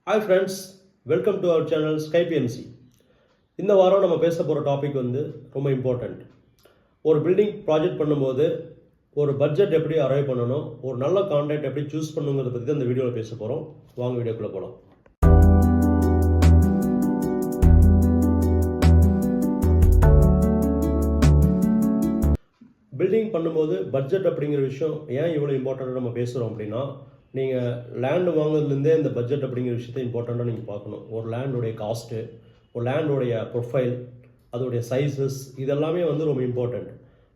Hi friends, welcome to our channel Sky PMC. இந்த வாரம் நம்ம பேச போகிற டாபிக் ரொம்ப இம்பார்ட்டண்ட். ஒரு பில்டிங் ப்ராஜெக்ட் பண்ணும்போது ஒரு பட்ஜெட் எப்படி அரைவ் பண்ணணும், ஒரு நல்ல கான்ட்ராக்ட் எப்படி சூஸ் பண்ணுங்கிறத பற்றி தான் இந்த வீடியோவில் பேச போகிறோம். வாங்க வீடியோக்குள்ளே போகலாம். பில்டிங் பண்ணும்போது பட்ஜெட் அப்படிங்கிற விஷயம் ஏன் இவ்வளோ இம்பார்ட்டண்ட்டாக நம்ம பேசுகிறோம் அப்படின்னா, நீங்கள் லேண்டு வாங்குறதுலேருந்தே இந்த பட்ஜெட் அப்படிங்கிற விஷயத்தை இம்பார்ட்டண்ட்டாக நீங்கள் பார்க்கணும். ஒரு லேண்டுடைய காஸ்ட்டு, ஒரு லேண்டுடைய ப்ரொஃபைல், அதோடைய சைஸஸ், இதெல்லாமே ரொம்ப இம்பார்ட்டண்ட்.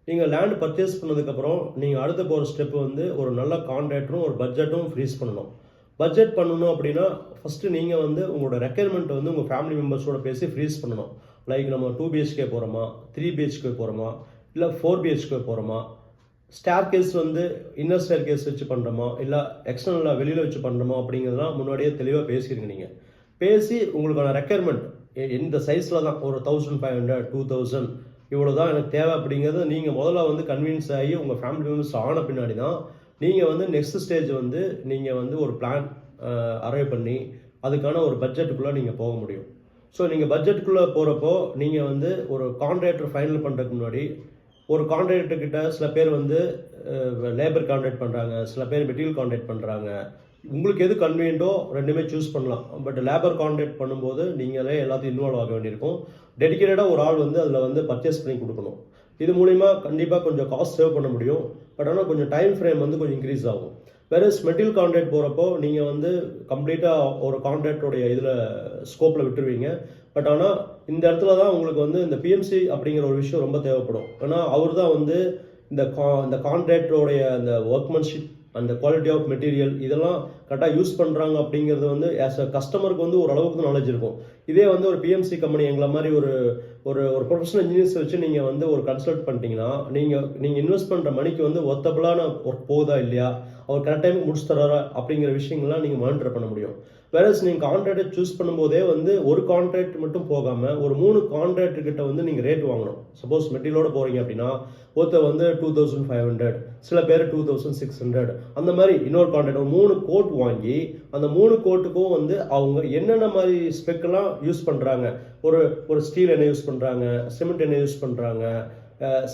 நீங்கள் லேண்டு பர்ச்சேஸ் பண்ணதுக்கப்புறம் நீங்கள் அடுத்த போகிற ஸ்டெப்பு ஒரு நல்ல கான்ட்ராக்டரும் ஒரு பட்ஜெட்டும் ஃப்ரீஸ் பண்ணணும். பட்ஜெட் பண்ணணும் அப்படின்னா ஃபஸ்ட்டு நீங்கள் உங்களோட ரெக்யர்மெண்ட் உங்கள் ஃபேமிலி மெம்பர்ஸோட பேசி ஃப்ரீஸ் பண்ணணும். லைக் நம்ம 2 BHK போகிறோமா, 3 BHK போகிறோமா, இல்லை 4 BHK போகிறோமா, staircase inner staircase வச்சு பண்ணுறோமா, இல்லை எக்ஸ்டர்னலாக வெளியில் வச்சு பண்ணுறோமா அப்படிங்கிறதுலாம் முன்னாடியே தெளிவாக பேசியிருங்க. நீங்கள் பேசி உங்களுக்கான ரெக்யர்மெண்ட் இந்த சைஸில் தான் ஒரு 1500 2000 இவ்வளோ தான் எனக்கு தேவை அப்படிங்கிறது நீங்கள் முதல்ல கன்வின்ஸ் ஆகி உங்கள் ஃபேமிலி மெம்பர்ஸ் ஆன பின்னாடி தான் நீங்கள் நெக்ஸ்ட் ஸ்டேஜ் நீங்கள் ஒரு பிளான் அரைவ் பண்ணி அதுக்கான ஒரு பட்ஜெட்டுக்குள்ளே நீங்கள் போக முடியும். ஸோ நீங்கள் பட்ஜெட்டுக்குள்ளே போகிறப்போ நீங்கள் ஒரு கான்ட்ராக்டர் ஃபைனல் பண்ணுறதுக்கு முன்னாடி ஒரு கான்ட்ராக்டர்கிட்ட சில பேர் லேபர் கான்ட்ராக்ட் பண்ணுறாங்க, சில பேர் மெட்டீரியல் கான்ட்ராக்ட் பண்ணுறாங்க. உங்களுக்கு எது கன்வீனியன்ட்டோ ரெண்டுமே சூஸ் பண்ணலாம். பட் லேபர் கான்ட்ராக்ட் பண்ணும்போது நீங்களே எல்லாத்தையும் இன்வால்வ் ஆக வேண்டியிருக்கும். டெடிக்கேட்டடாக ஒரு ஆள் அதில் பர்ச்சேஸ் பண்ணி கொடுக்கணும். இது மூலிமா கண்டிப்பாக கொஞ்சம் காஸ்ட் சேவ் பண்ண முடியும். பட் ஆனால் கொஞ்சம் டைம் ஃப்ரேம் கொஞ்சம் இன்க்ரீஸ் ஆகும். வேறு மெட்டீரியல் கான்ட்ராக்ட் போகிறப்போ நீங்கள் கம்ப்ளீட்டாக ஒரு கான்ட்ராக்டோடைய இதில் ஸ்கோப்பில் விட்டுருவீங்க. பட் ஆனால் இந்த இடத்துல தான் உங்களுக்கு இந்த பிஎம்சி அப்படிங்கிற ஒரு விஷயம் ரொம்ப தேவைப்படும். ஏன்னா அவர் தான் இந்த கான்ட்ராக்டோடைய அந்த ஒர்க்மன்ஷிப், அந்த குவாலிட்டி ஆஃப் மெட்டீரியல் இதெல்லாம் கரெக்டாக யூஸ் பண்ணுறாங்க அப்படிங்கிறது ஆஸ் அ கஸ்டமருக்கு ஒரு அளவுக்கு நாலேஜ் இருக்கும். இதே ஒரு பிஎம்சி கம்பெனி எங்களை மாதிரி ஒரு ஒரு ஒரு ப்ரொஃபஷனல் இன்ஜினியர்ஸ் வச்சு நீங்கள் ஒரு கன்சல்ட் பண்ணிட்டீங்கன்னா நீங்கள் இன்வெஸ்ட் பண்ணுற மணிக்கு ஒர்த்தபிளான ஒர்க் போகுதா இல்லையா, அவர் கரெக்ட் டைமுக்கு முடிச்சு தராரா அப்படிங்கிற விஷயங்கள்லாம் நீங்கள் மானிட்டர் பண்ண முடியும். வேறஸ் நீங்கள் கான்ட்ராக்டை சூஸ் பண்ணும்போதே ஒரு கான்ட்ராக்ட் மட்டும் போகாமல் ஒரு 3 கான்ட்ராக்ட் கிட்ட நீங்கள் ரேட் வாங்கணும். சப்போஸ் மெட்டீரியலோட போகிறீங்க அப்படின்னா ஒருத்தர் 2500, சில பேர் 2600, அந்த மாதிரி இன்னொரு கான்ட்ராக்ட் 3 கோட் வாங்கி அந்த 3 கோட்டுக்கும் அவங்க என்னென்ன மாதிரி ஸ்பெக்கெல்லாம் யூஸ் பண்ணுறாங்க, ஒரு ஸ்டீல் என்ன யூஸ் பண்ணுறாங்க, சிமெண்ட் என்ன யூஸ் பண்ணுறாங்க,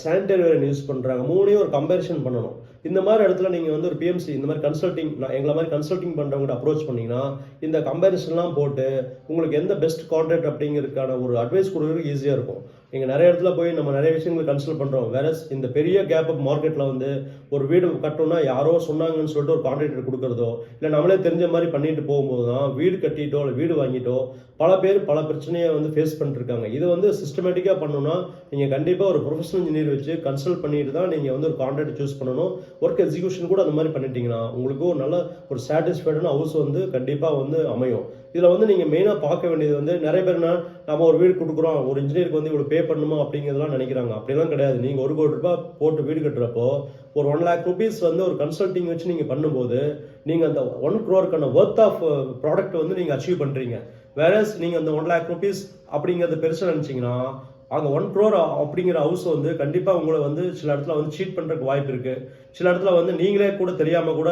சானிடரி வேர் யூஸ் பண்ணுறாங்க, 3ஐயும் ஒரு கம்பேரிஷன் பண்ணணும். இந்த மாதிரி இடத்துல நீங்கள் ஒரு பிஎம்சி இந்த மாதிரி கன்சல்டிங் எங்களை மாதிரி கன்சல்டிங் பண்ணுறவங்கள்ட்ட அப்ரோச் பண்ணிங்கன்னா இந்த கம்பேரிசன்லாம் போட்டு உங்களுக்கு எந்த பெஸ்ட் கான்ட்ராக்ட் அப்படிங்கிறதுக்கான ஒரு அட்வைஸ் கொடுக்குறதுக்கு ஈஸியாக இருக்கும். நீங்கள் நிறைய இடத்துல போய் நம்ம நிறைய விஷயங்களை கன்சல்ட் பண்ணுறோம். வேற இந்த பெரிய கேப் அப் மார்க்கெட்டில் ஒரு வீடு கட்டணும்னா யாரோ சொன்னாங்கன்னு சொல்லிட்டு ஒரு கான்ட்ராக்டர் கொடுக்குறதோ இல்லை நம்மளே தெரிஞ்ச மாதிரி பண்ணிட்டு போகும்போது தான் வீடு கட்டிட்டோ இல்லை வீடு வாங்கிட்டோ பல பேர் பல பிரச்சனையை ஃபேஸ் பண்ணிருக்காங்க. இது சிஸ்டமேட்டிக்காக பண்ணணும்னா நீங்கள் கண்டிப்பாக ஒரு ப்ரொஃபஷனல் இன்ஜினியர் வச்சு கன்சல்ட் பண்ணிட்டு தான் நீங்கள் ஒரு கான்ட்ராக்ட் சூஸ் பண்ணணும். ஒர்க் எக்ஸிக்யூஷன் கூட அந்த மாதிரி பண்ணிட்டீங்கன்னா உங்களுக்கு ஒரு நல்ல ஒரு சாட்டிஸ்ஃபைடான ஹவுஸ் கண்டிப்பாக அமையும். இதில் நீங்கள் மெயினாக பார்க்க வேண்டியது நிறைய பேர்னா நம்ம ஒரு வீடு கொடுக்குறோம், ஒரு இன்ஜினியருக்கு இவ்வளோ பே பண்ணுமா அப்படிங்கிறதுலாம் நினைக்கிறாங்க. அப்படிலாம் கிடையாது. நீங்கள் 1 கோடி ரூபாய் போட்டு வீடு கட்டுறப்போ ஒரு 1 lakh rupees ஒரு கன்சல்டிங் வச்சு நீங்கள் பண்ணும்போது நீங்கள் அந்த 1 crore ஒர்த் ஆஃப் ப்ராடக்ட் நீங்கள் அச்சீவ் பண்ணுறீங்க. வேறஸ் நீங்கள் அந்த 1 lakh rupees அப்படிங்கிறது பெருசாக நினச்சிங்கன்னா அங்கே 1 crore அப்படிங்கிற ஹவுஸ் கண்டிப்பாக உங்களை சில இடத்துல சீட் பண்ணுறதுக்கு வாய்ப்பு இருக்குது. சில இடத்துல நீங்களே கூட தெரியாமல் கூட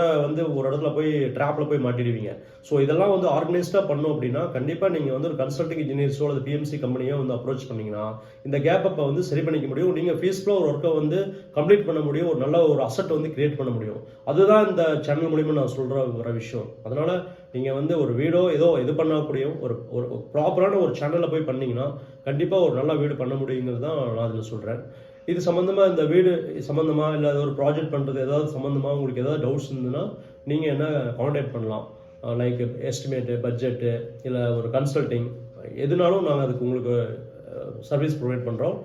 ஒரு இடத்துல போய் ட்ராப்பில் போய் மாட்டிடுவீங்க. ஸோ இதெல்லாம் ஆர்கனைஸ்டாக பண்ணோம் அப்படின்னா கண்டிப்பாக நீங்கள் ஒரு கன்சல்டிங் இன்ஜினியர்ஸோ அல்லது பிஎம்சி கம்பெனியோ அப்ரோச் பண்ணிங்கன்னா இந்த கேப் அப்பை சரி பண்ணிக்க முடியும். நீங்கள் ஃபீஸ்ஃபுல்லாக ஒரு ஒர்க்கை கம்ப்ளீட் பண்ண முடியும். ஒரு நல்ல ஒரு அசட் கிரியேட் பண்ண முடியும். அதுதான் இந்த சேனல் மூலிமா நான் சொல்கிற விஷயம். அதனால் நீங்கள் ஒரு வீடோ ஏதோ இது பண்ணக்கூடிய ஒரு ப்ராப்பரான ஒரு சேனலில் போய் பண்ணிங்கன்னா கண்டிப்பாக ஒரு நல்ல வீடு பண்ண முடியுங்கிறது தான் நான் அதில் சொல்கிறேன். இது சம்மந்தமாக இந்த வீடு சம்மந்தமாக இல்லை ஒரு ப்ராஜெக்ட் பண்ணுறது ஏதாவது சம்மந்தமாக உங்களுக்கு ஏதாவது டவுட்ஸ் இருந்ததுன்னா நீங்கள் என்ன கான்டாக்ட் பண்ணலாம். லைக் எஸ்டிமேட்டு, பட்ஜெட்டு, இல்லை ஒரு கன்சல்டிங் எதுனாலும் நாங்கள் அதுக்கு உங்களுக்கு சர்வீஸ் ப்ரொவைட் பண்ணுறோம்.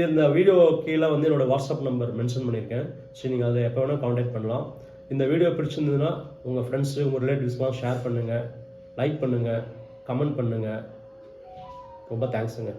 இந்த வீடியோ கீழே என்னோட வாட்ஸ்அப் நம்பர் மென்ஷன் பண்ணியிருக்கேன். சரி, நீங்கள் அதை எப்போ வேணால் கான்டாக்ட் பண்ணலாம். இந்த வீடியோ பிடிச்சிருந்ததுன்னா உங்கள் ஃப்ரெண்ட்ஸு, உங்கள் ரிலேட்டிவ்ஸ்லாம் ஷேர் பண்ணுங்கள், லைக் பண்ணுங்கள், கமெண்ட் பண்ணுங்கள். ரொம்ப தேங்க்ஸுங்க.